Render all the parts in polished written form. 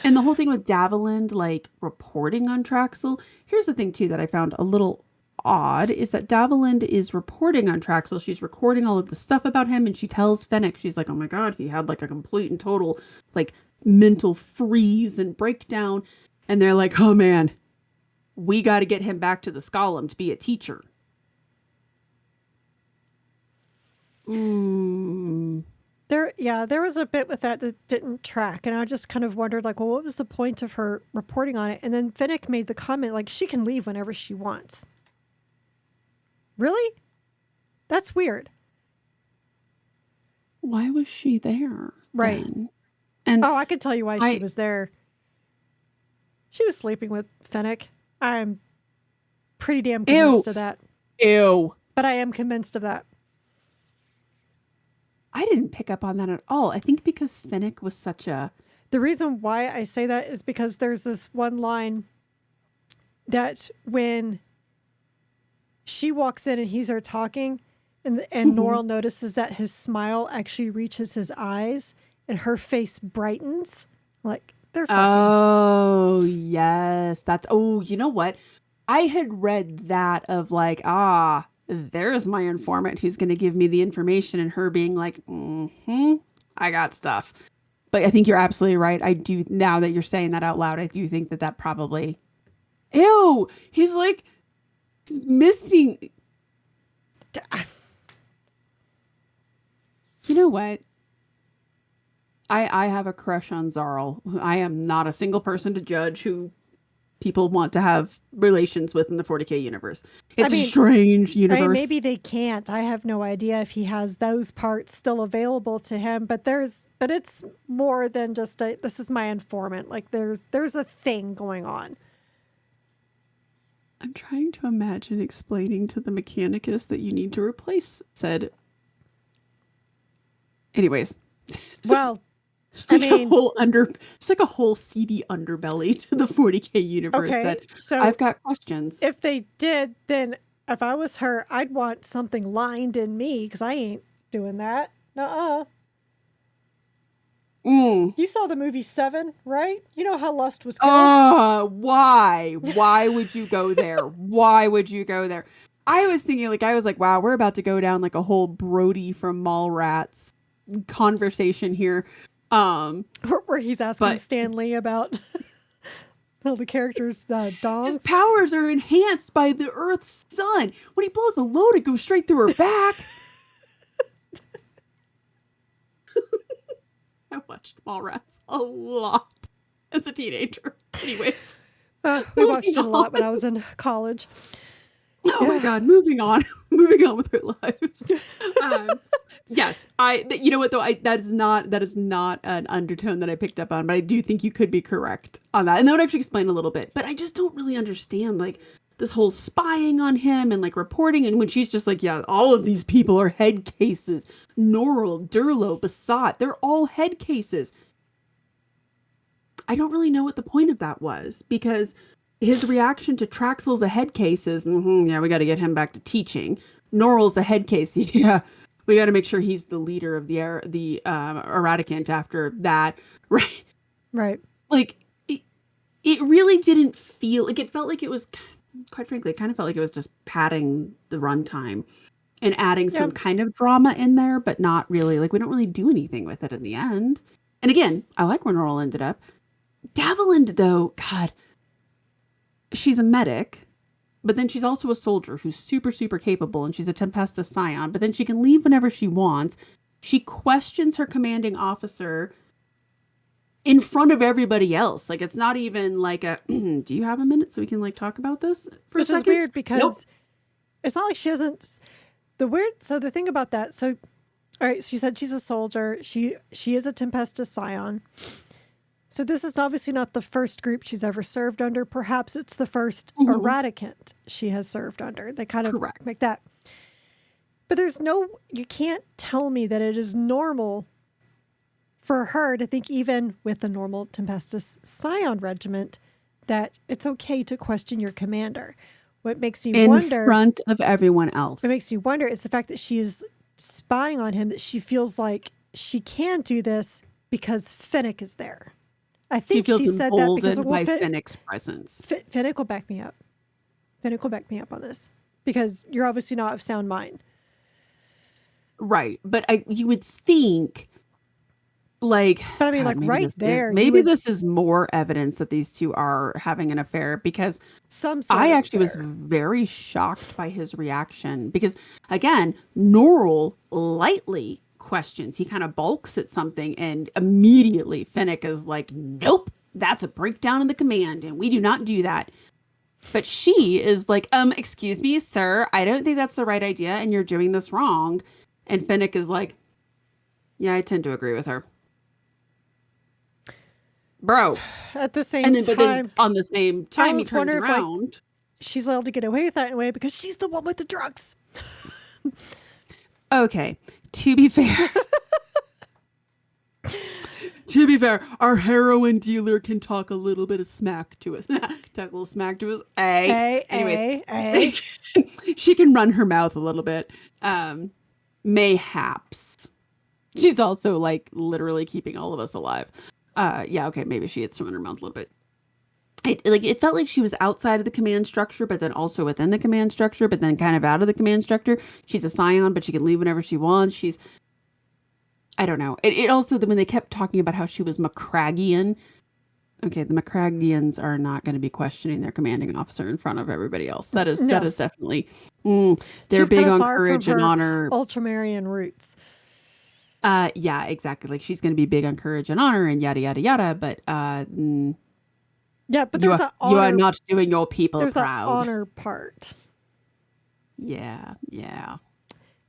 And the whole thing with Daviland, like, reporting on Traxel, here's the thing, too, that I found a little odd, is that Daviland is reporting on Traxel. She's recording all of the stuff about him, and she tells Fennec, she's like, oh my god, he had, like, a complete and total, like, mental freeze and breakdown. And they're like, oh man, we got to get him back to the Skolum to be a teacher. Mm. There was a bit with that didn't track, and I just kind of wondered, like, well, what was the point of her reporting on it? And then Finnick made the comment, like, she can leave whenever she wants. Really? That's weird. Why was she there? Right. Then? And I could tell you why she was there. She was sleeping with Finnick. I'm pretty damn convinced of that. Ew. But I am convinced of that. I didn't pick up on that at all. I think because Finnick was such a... The reason why I say that is because there's this one line that when she walks in and he's there talking, and Norrell notices that his smile actually reaches his eyes and her face brightens. Like, they're fucking. Oh, yes. That's... Oh, you know what? I had read that of like, there's my informant who's going to give me the information, and her being like, I got stuff. But I think you're absolutely right. I do, now that you're saying that out loud, I do think that probably... Ew! He's like, missing... You know what? I have a crush on Zarl. I am not a single person to judge who people want to have relations with in the 40K universe. It's a strange universe. Maybe they can't. I have no idea if he has those parts still available to him, but it's more than just this is my informant. Like there's a thing going on. I'm trying to imagine explaining to the Mechanicus that you need to replace said. Anyways. Well, it's like a whole seedy underbelly to the 40K universe that so I've got questions. If they did, then if I was her, I'd want something lined in me because I ain't doing that. Nuh-uh. You saw the movie Seven, right? You know how lust was killed. Why? Why would you go there? Why would you go there? I was thinking, wow, we're about to go down like a whole Brody from Mallrats conversation here. Where he's asking Stanley about all the characters' dongs. His powers are enhanced by the Earth's sun. When he blows a load, it goes straight through her back. I watched Mallrats a lot as a teenager. Anyways. We watched it a lot when I was in college. Oh my God, moving on with our lives. Yes, you know what though, that is not an undertone that I picked up on, but I do think you could be correct on that. And that would actually explain a little bit, but I just don't really understand like this whole spying on him and like reporting. And when she's just like, yeah, all of these people are head cases. Norrell, Durlo, Basat, they're all head cases. I don't really know what the point of that was, because his reaction to Traxel's a head case is, yeah, we got to get him back to teaching. Norrell's a head case. Yeah, we got to make sure he's the leader of the Eradicant after that. Right. Right. Like, it really didn't feel, like, it felt like it was, quite frankly, it kind of felt like it was just padding the runtime and adding some kind of drama in there, but not really, like, we don't really do anything with it in the end. And again, I like where Norrell ended up. Daviland, though, God, she's a medic, but then she's also a soldier who's super, super capable, and she's a Tempestus Scion, but then she can leave whenever she wants. She questions her commanding officer in front of everybody else. Like, it's not even like a, do you have a minute so we can, like, talk about this for a second? Which is weird because it's not like she hasn't... So the thing about that, so, all right, she said she's a soldier. She is a Tempestus Scion. So this is obviously not the first group she's ever served under. Perhaps it's the first Eradicant she has served under. They kind of make that. But you can't tell me that it is normal for her to think, even with a normal Tempestus Scion regiment, that it's okay to question your commander. What makes me wonder... In front of everyone else. What makes me wonder is the fact that she is spying on him, that she feels like she can do this because Finnick is there. I She think feels she said that because emboldened by Finnick's presence. Finnick will back me up. Finnick will back me up on this because you're obviously not of sound mind. Right. But you would think, like, But I mean, God, like right there, you maybe would this is more evidence that these two are having an affair, because some sort I of actually was affair. very shocked by his reaction, because again, Norrell lightly questions. He kind of balks at something, and immediately Finnick is like, nope, that's a breakdown in the command, and we do not do that. But she is like, excuse me, sir, I don't think that's the right idea, and you're doing this wrong. And Finnick is like, yeah, I tend to agree with her. Bro. At the And same then, but then time, on the same I time, he almost turns wonder if like around. she's allowed to get away with that in a way because she's the one with the drugs. Okay, to be fair. To be fair, our heroin dealer can talk a little bit of smack to us. Talk a little smack to us. Anyways, she can run her mouth a little bit. Mayhaps. She's also like literally keeping all of us alive. Yeah, okay, maybe she hits some in her mouth a little bit. It felt like she was outside of the command structure, but then also within the command structure, but then kind of out of the command structure. She's a scion, but she can leave whenever she wants. I don't know. It also, when they kept talking about how she was Macragian. Okay, the Macragians are not going to be questioning their commanding officer in front of everybody else. That is definitely, they're she's big kind of on far courage from and her honor. Ultramarine roots. Yeah, exactly. Like, she's going to be big on courage and honor and yada yada yada. But yeah, but there's that honor. You are not doing your people there's proud. That honor part. Yeah.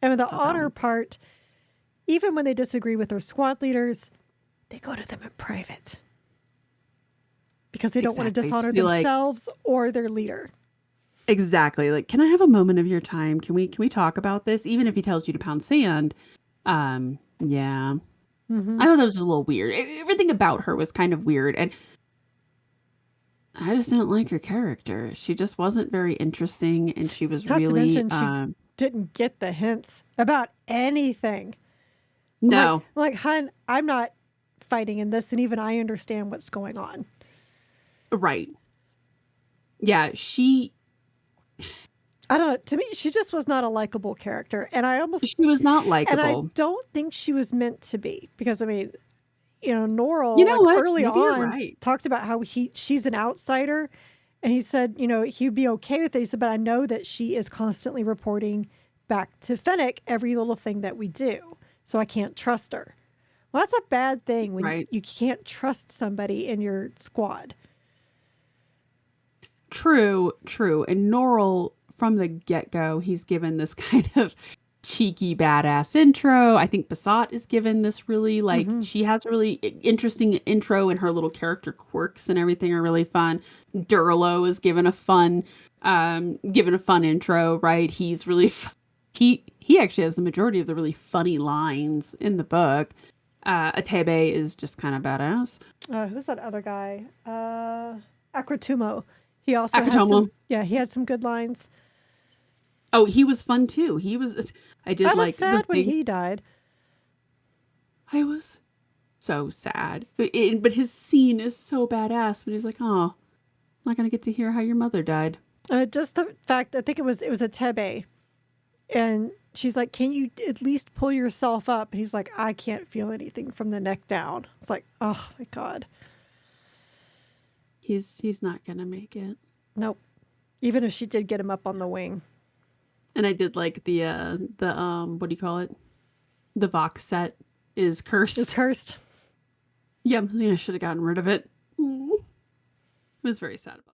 And the honor part, even when they disagree with their squad leaders, they go to them in private because they don't want to dishonor themselves or their leader. Exactly. Like, can I have a moment of your time? Can we talk about this? Even if he tells you to pound sand. Yeah. Mm-hmm. I thought that was just a little weird. Everything about her was kind of weird, and I just didn't like her character. She just wasn't very interesting, and she was Not really to mention she didn't get the hints about anything. No. I'm like, hun, I'm not fighting in this, and even I understand what's going on. Right. Yeah, I don't know. To me, she just was not a likable character, and she was not likable. And I don't think she was meant to be, because I mean, Norrell, you know what? early Maybe on, talked about how she's an outsider, and he said, he'd be okay with it. He said, but I know that she is constantly reporting back to Finnick every little thing that we do, so I can't trust her. Well, that's a bad thing when you can't trust somebody in your squad. True. And Norrell, from the get-go, he's given this kind of cheeky badass intro. I think Basat is given this really she has a really interesting intro, and her little character quirks and everything are really fun. Durlo is given a fun intro, right? He's really he actually has the majority of the really funny lines in the book. Atebe is just kind of badass. Who's that other guy? Akratumo. He also had some good lines. Oh, he was fun too. I was sad when he died. I was so sad. But his scene is so badass when he's like, oh, I'm not going to get to hear how your mother died. Just the fact, I think it was Atebe. And she's like, can you at least pull yourself up? And he's like, I can't feel anything from the neck down. It's like, oh my God. He's not going to make it. Nope. Even if she did get him up on the wing. And I did like the what do you call it? The Vox set is cursed. It's cursed. Yeah, I should have gotten rid of it. It was very sad about it.